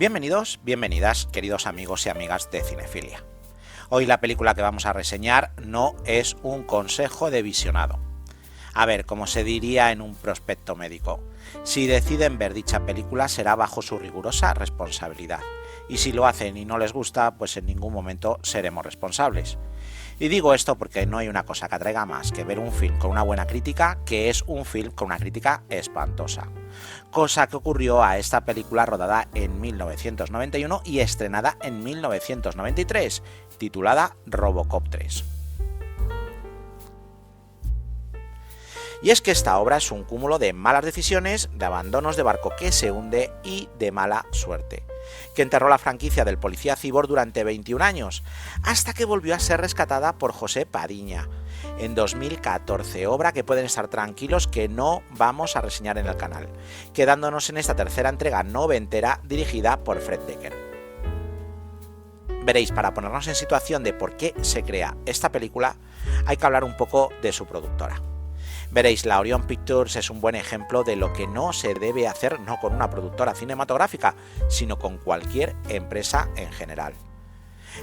Bienvenidos, bienvenidas, queridos amigos y amigas de Cinefilia. Hoy la película que vamos a reseñar no es un consejo de visionado. A ver, como se diría en un prospecto médico, si deciden ver dicha película será bajo su rigurosa responsabilidad. Y si lo hacen y no les gusta, pues en ningún momento seremos responsables. Y digo esto porque no hay una cosa que atraiga más que ver un film con una buena crítica que es un film con una crítica espantosa. Cosa que ocurrió a esta película rodada en 1991 y estrenada en 1993, titulada Robocop 3. Y es que esta obra es un cúmulo de malas decisiones, de abandonos de barco que se hunde y de mala suerte, que enterró la franquicia del policía Cibor durante 21 años, hasta que volvió a ser rescatada por José Padiña en 2014, obra que pueden estar tranquilos que no vamos a reseñar en el canal, quedándonos en esta tercera entrega noventera dirigida por Fred Dekker. Veréis, para ponernos en situación de por qué se crea esta película, hay que hablar un poco de su productora. Veréis, la Orion Pictures es un buen ejemplo de lo que no se debe hacer no con una productora cinematográfica, sino con cualquier empresa en general.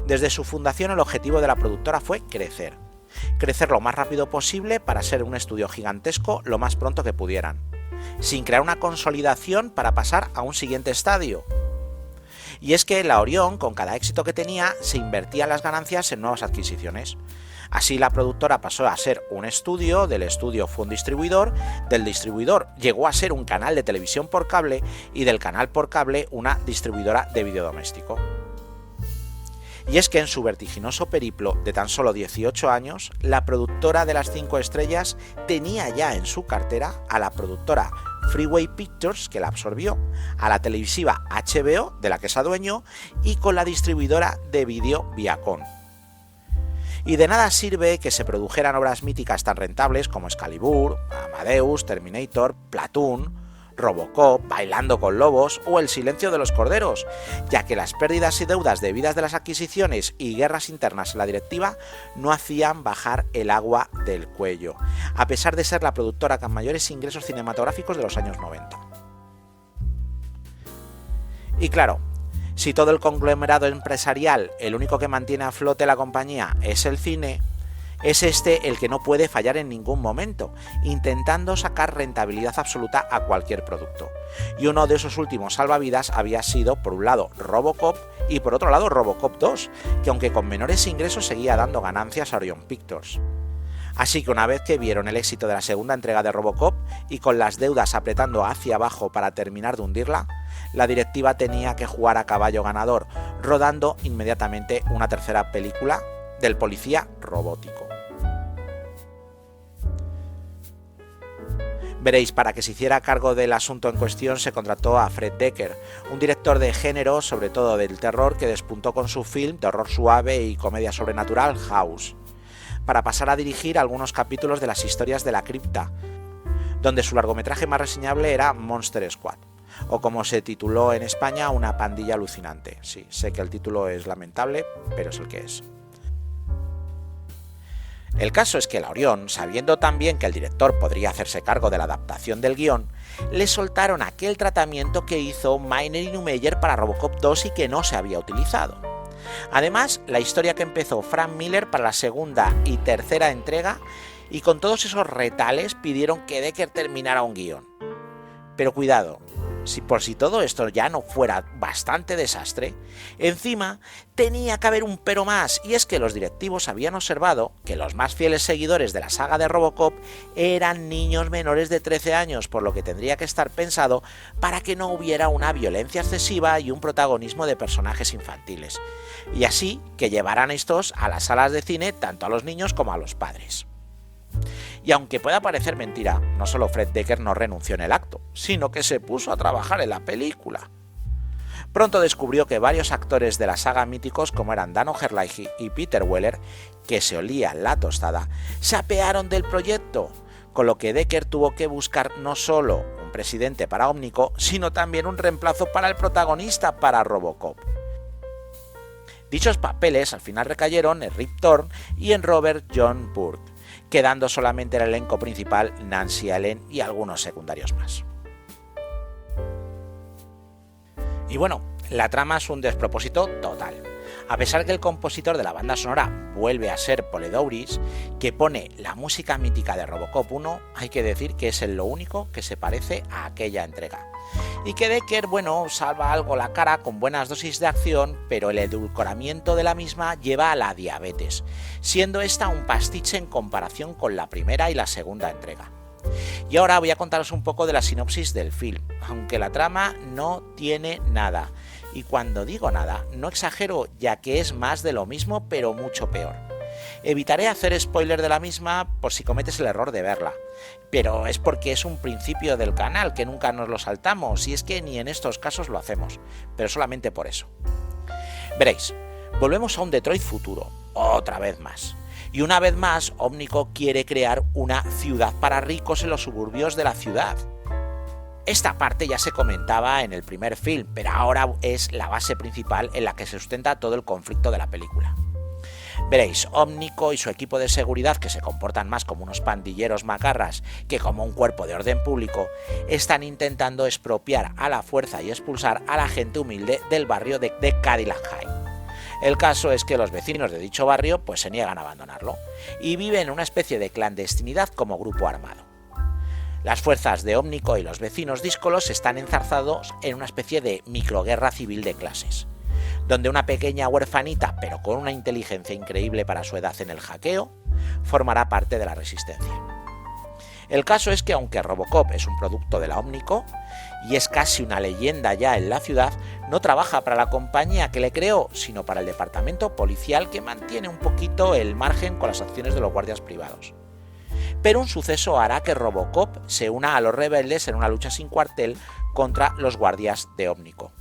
Desde su fundación el objetivo de la productora fue crecer lo más rápido posible para ser un estudio gigantesco lo más pronto que pudieran, sin crear una consolidación para pasar a un siguiente estadio. Y es que la Orion, con cada éxito que tenía, se invertía las ganancias en nuevas adquisiciones. Así la productora pasó a ser un estudio, del estudio fue un distribuidor, del distribuidor llegó a ser un canal de televisión por cable y del canal por cable una distribuidora de vídeo doméstico. Y es que en su vertiginoso periplo de tan solo 18 años, la productora de las 5 estrellas tenía ya en su cartera a la productora Freeway Pictures, que la absorbió, a la televisiva HBO, de la que es dueño, y con la distribuidora de vídeo Viacom. Y de nada sirve que se produjeran obras míticas tan rentables como Excalibur, Amadeus, Terminator, Platoon, Robocop, Bailando con Lobos o El silencio de los corderos, ya que las pérdidas y deudas debidas de las adquisiciones y guerras internas en la directiva no hacían bajar el agua del cuello, a pesar de ser la productora con mayores ingresos cinematográficos de los años 90. Y claro, si todo el conglomerado empresarial, el único que mantiene a flote la compañía es el cine, es este el que no puede fallar en ningún momento, intentando sacar rentabilidad absoluta a cualquier producto. Y uno de esos últimos salvavidas había sido, por un lado, Robocop y por otro lado, Robocop 2, que aunque con menores ingresos seguía dando ganancias a Orion Pictures. Así que una vez que vieron el éxito de la segunda entrega de Robocop y con las deudas apretando hacia abajo para terminar de hundirla, la directiva tenía que jugar a caballo ganador, rodando inmediatamente una tercera película del policía robótico. Veréis, para que se hiciera cargo del asunto en cuestión se contrató a Fred Dekker, un director de género, sobre todo del terror, que despuntó con su film terror suave y comedia sobrenatural House, para pasar a dirigir algunos capítulos de las historias de la cripta, donde su largometraje más reseñable era Monster Squad, o como se tituló en España, Una pandilla alucinante. Sí, sé que el título es lamentable, pero es el que es. El caso es que la Orion, sabiendo también que el director podría hacerse cargo de la adaptación del guión, le soltaron aquel tratamiento que hizo Miner y Neumeyer para Robocop 2 y que no se había utilizado. Además, la historia que empezó Frank Miller para la segunda y tercera entrega, y con todos esos retales pidieron que Dekker terminara un guión. Pero cuidado, por si todo esto ya no fuera bastante desastre, encima tenía que haber un pero más, y es que los directivos habían observado que los más fieles seguidores de la saga de Robocop eran niños menores de 13 años, por lo que tendría que estar pensado para que no hubiera una violencia excesiva y un protagonismo de personajes infantiles, y así que llevaran estos a las salas de cine tanto a los niños como a los padres. Y aunque pueda parecer mentira, no solo Fred Dekker no renunció en el acto, sino que se puso a trabajar en la película. Pronto descubrió que varios actores de la saga míticos, como eran Dan O'Herlihy y Peter Weller, que se olían la tostada, se apearon del proyecto, con lo que Dekker tuvo que buscar no solo un presidente para Omnico, sino también un reemplazo para el protagonista para Robocop. Dichos papeles al final recayeron en Rip Torn y en Robert John Burke, quedando solamente en el elenco principal Nancy Allen y algunos secundarios más. Y bueno, La trama es un despropósito total. A pesar que el compositor de la banda sonora vuelve a ser Poledouris, que pone la música mítica de Robocop 1, hay que decir que es lo único que se parece a aquella entrega. Y que Deckard, salva algo la cara con buenas dosis de acción, pero el edulcoramiento de la misma lleva a la diabetes, siendo esta un pastiche en comparación con la primera y la segunda entrega. Y ahora voy a contaros un poco de la sinopsis del film, aunque la trama no tiene nada. Y cuando digo nada, no exagero, ya que es más de lo mismo, pero mucho peor. Evitaré hacer spoiler de la misma por si cometes el error de verla, pero es porque es un principio del canal que nunca nos lo saltamos, y es que ni en estos casos lo hacemos, pero solamente por eso. Veréis, volvemos a un Detroit futuro, otra vez más. Y una vez más, Omnico quiere crear una ciudad para ricos en los suburbios de la ciudad. Esta parte ya se comentaba en el primer film, pero ahora es la base principal en la que se sustenta todo el conflicto de la película. Veréis, Omnico y su equipo de seguridad, que se comportan más como unos pandilleros macarras que como un cuerpo de orden público, están intentando expropiar a la fuerza y expulsar a la gente humilde del barrio de Cadillac High. El caso es que los vecinos de dicho barrio se niegan a abandonarlo y viven en una especie de clandestinidad como grupo armado. Las fuerzas de Omnico y los vecinos díscolos están enzarzados en una especie de microguerra civil de clases, donde una pequeña huerfanita, pero con una inteligencia increíble para su edad en el hackeo, formará parte de la resistencia. El caso es que aunque Robocop es un producto de la Omnico y es casi una leyenda ya en la ciudad, no trabaja para la compañía que le creó, sino para el departamento policial, que mantiene un poquito el margen con las acciones de los guardias privados. Pero un suceso hará que Robocop se una a los rebeldes en una lucha sin cuartel contra los guardias de Omnico.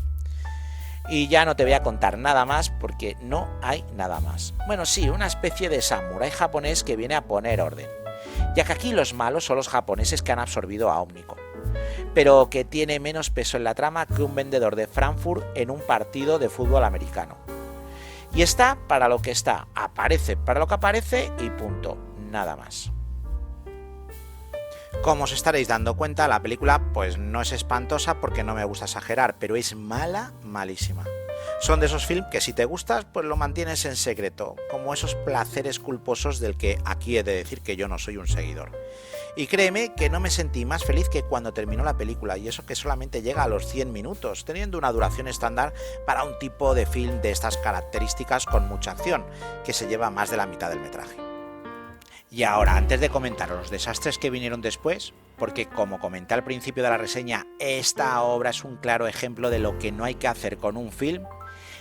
Y ya no te voy a contar nada más porque no hay nada más. Bueno, sí, una especie de samurái japonés que viene a poner orden, ya que aquí los malos son los japoneses que han absorbido a Omnico, pero que tiene menos peso en la trama que un vendedor de Frankfurt en un partido de fútbol americano. Y está para lo que está, aparece para lo que aparece y punto, nada más. Como os estaréis dando cuenta, la película no es espantosa porque no me gusta exagerar, pero es mala, malísima. Son de esos films que si te gustas, lo mantienes en secreto, como esos placeres culposos del que aquí he de decir que yo no soy un seguidor. Y créeme que no me sentí más feliz que cuando terminó la película, y eso que solamente llega a los 100 minutos, teniendo una duración estándar para un tipo de film de estas características con mucha acción, que se lleva más de la mitad del metraje. Y ahora, antes de comentaros los desastres que vinieron después, porque como comenté al principio de la reseña, esta obra es un claro ejemplo de lo que no hay que hacer con un film,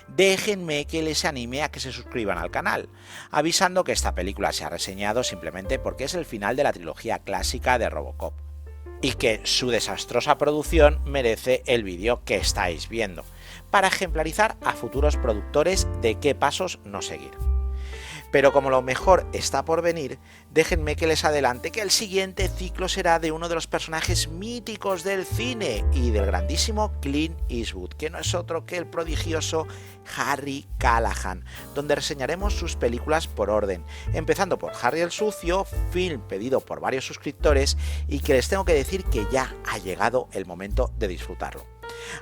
déjenme que les anime a que se suscriban al canal, avisando que esta película se ha reseñado simplemente porque es el final de la trilogía clásica de Robocop, y que su desastrosa producción merece el vídeo que estáis viendo, para ejemplarizar a futuros productores de qué pasos no seguir. Pero como lo mejor está por venir, déjenme que les adelante que el siguiente ciclo será de uno de los personajes míticos del cine y del grandísimo Clint Eastwood, que no es otro que el prodigioso Harry Callahan, donde reseñaremos sus películas por orden, empezando por Harry el Sucio, film pedido por varios suscriptores y que les tengo que decir que ya ha llegado el momento de disfrutarlo.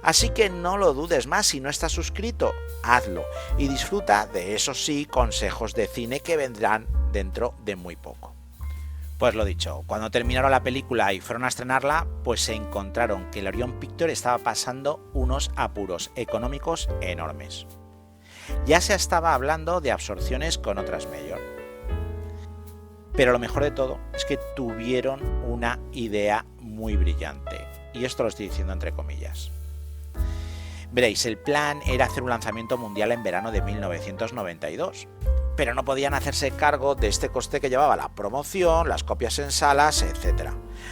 Así que no lo dudes más, si no estás suscrito, hazlo y disfruta de esos sí consejos de cine que vendrán dentro de muy poco. Pues lo dicho, cuando terminaron la película y fueron a estrenarla, se encontraron que el Orion Pictures estaba pasando unos apuros económicos enormes. Ya se estaba hablando de absorciones con otras major. Pero lo mejor de todo es que tuvieron una idea muy brillante, y esto lo estoy diciendo entre comillas. Veréis, el plan era hacer un lanzamiento mundial en verano de 1992, pero no podían hacerse cargo de este coste que llevaba la promoción, las copias en salas, etc.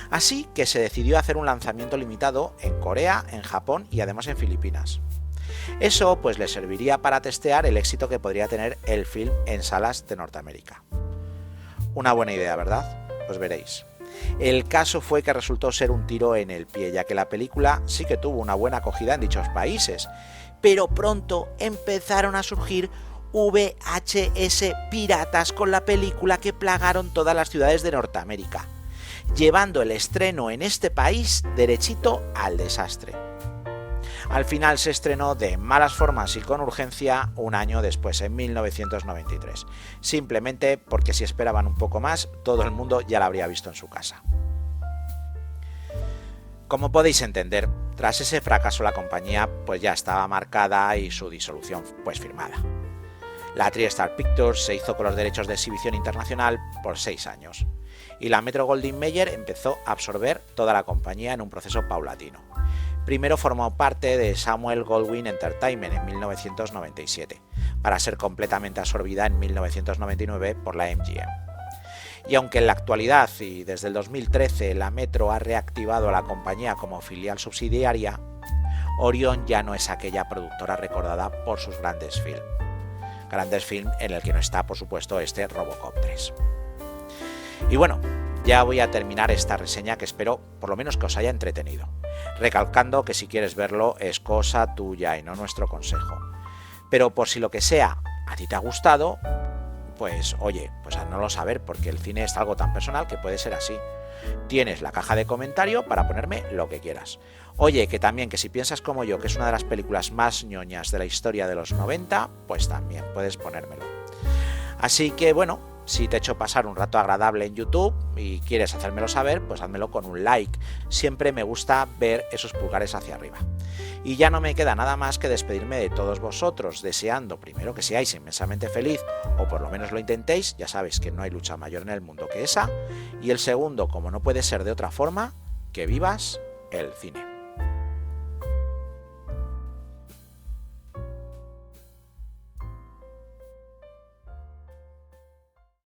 Así que se decidió hacer un lanzamiento limitado en Corea, en Japón y además en Filipinas. Eso les serviría para testear el éxito que podría tener el film en salas de Norteamérica. Una buena idea, ¿verdad? Pues veréis. El caso fue que resultó ser un tiro en el pie, ya que la película sí que tuvo una buena acogida en dichos países, pero pronto empezaron a surgir VHS piratas con la película que plagaron todas las ciudades de Norteamérica, llevando el estreno en este país derechito al desastre. Al final se estrenó de malas formas y con urgencia un año después, en 1993, simplemente porque si esperaban un poco más, todo el mundo ya la habría visto en su casa. Como podéis entender, tras ese fracaso la compañía pues ya estaba marcada y su disolución pues firmada. La TriStar Pictures se hizo con los derechos de exhibición internacional por 6 años y la Metro-Goldwyn-Mayer empezó a absorber toda la compañía en un proceso paulatino. Primero formó parte de Samuel Goldwyn Entertainment en 1997, para ser completamente absorbida en 1999 por la MGM. Y aunque en la actualidad y desde el 2013 la Metro ha reactivado a la compañía como filial subsidiaria, Orion ya no es aquella productora recordada por sus grandes films. Grandes films en el que no está, por supuesto, este Robocop 3. Y bueno, ya voy a terminar esta reseña que espero por lo menos que os haya entretenido, recalcando que si quieres verlo es cosa tuya y no nuestro consejo. Pero por si lo que sea a ti te ha gustado, pues oye, pues háznoslo saber, porque el cine es algo tan personal que puede ser así. Tienes la caja de comentario para ponerme lo que quieras. Oye, que también, que si piensas como yo que es una de las películas más ñoñas de la historia de los 90, pues también puedes ponérmelo. Así que bueno, si te he hecho pasar un rato agradable en YouTube y quieres hacérmelo saber, pues házmelo con un like. Siempre me gusta ver esos pulgares hacia arriba. Y ya no me queda nada más que despedirme de todos vosotros, deseando primero que seáis inmensamente feliz, o por lo menos lo intentéis, ya sabéis que no hay lucha mayor en el mundo que esa, y el segundo, como no puede ser de otra forma, que vivas el cine.